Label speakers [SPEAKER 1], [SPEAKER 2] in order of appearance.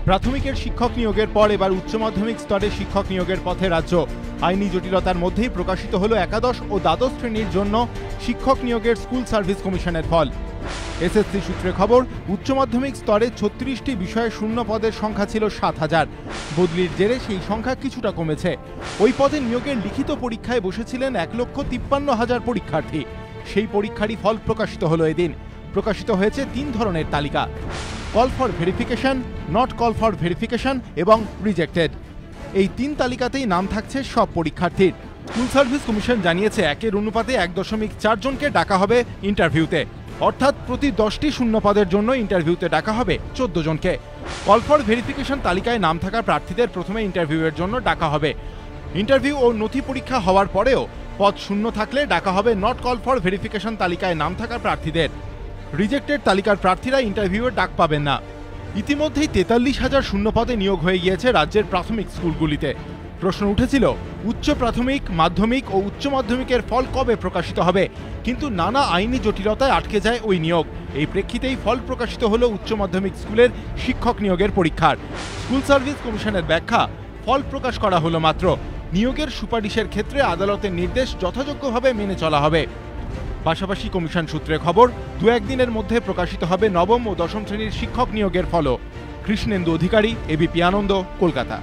[SPEAKER 1] প্রাথমিকের শিক্ষক নিয়োগের পর এবার উচ্চ মাধ্যমিক স্তরে শিক্ষক নিয়োগের পথে রাজ্য। আইনি জটিলতার মধ্যেই প্রকাশিত হলো একাদশ ও দ্বাদশ শ্রেণীর জন্য শিক্ষক নিয়োগের স্কুল সার্ভিস কমিশনের ফল। এসএসসি সূত্রে খবর, উচ্চ মাধ্যমিক স্তরে 36টি বিষয়ে শূন্য পদের সংখ্যা ছিল 7,000। বদলির জেরে সেই সংখ্যা কিছুটা কমেছে। ওই পদে নিয়োগের লিখিত পরীক্ষায় বসেছিলেন 1,53,000 পরীক্ষার্থী। সেই পরীক্ষারই ফল প্রকাশিত হলো এদিন। প্রকাশিত হয়েছে 3 ধরনের তালিকা: call for verification, not call for verification এবং রিজেক্টেড। এই 3 তালিকাতেই নাম থাকছে সব পরীক্ষার্থীর। স্কুল সার্ভিস কমিশন জানিয়েছে 1-এর অনুপাতে 1.4 জনকে ডাকা হবে ইন্টারভিউতে, অর্থাৎ প্রতি 10টি শূন্য পদের জন্য ইন্টারভিউতে ডাকা হবে 14 জনকে। কল ফর ভেরিফিকেশন তালিকায় নাম থাকা প্রার্থীদের প্রথমে ইন্টারভিউয়ের জন্য ডাকা হবে। ইন্টারভিউ ও নথি পরীক্ষা হওয়ার পরেও পদ শূন্য থাকলে ডাকা হবে নট কল ফর ভেরিফিকেশন তালিকায় নাম থাকা প্রার্থীদের। রিজেক্টেড তালিকার প্রার্থীরা ইন্টারভিউয়ে ডাক পাবেন না। ইতিমধ্যেই 43,000 শূন্য পদে নিয়োগ হয়ে গিয়েছে রাজ্যের প্রাথমিক স্কুলগুলিতে। প্রশ্ন উঠেছিল, উচ্চ প্রাথমিক, মাধ্যমিক ও উচ্চ মাধ্যমিকের ফল কবে প্রকাশিত হবে, কিন্তু নানা আইনি জটিলতায় আটকে যায় ওই নিয়োগ। এই প্রেক্ষিতেই ফল প্রকাশিত হলো উচ্চ মাধ্যমিক স্কুলের শিক্ষক নিয়োগের পরীক্ষার। স্কুল সার্ভিস কমিশনের ব্যাখ্যা, ফল প্রকাশ করা হলো মাত্র, নিয়োগের সুপারিশের ক্ষেত্রে আদালতের নির্দেশ যথাযোগ্যভাবে মেনে চলা হবে। পাশাপাশি কমিশন সূত্রে খবর, 2-1 দিনের মধ্যে প্রকাশিত হবে নবম ও দশম শ্রেণীর শিক্ষক নিয়োগের ফলও। কৃষ্ণেন্দু অধিকারী, এবিপি আনন্দ, কলকাতা।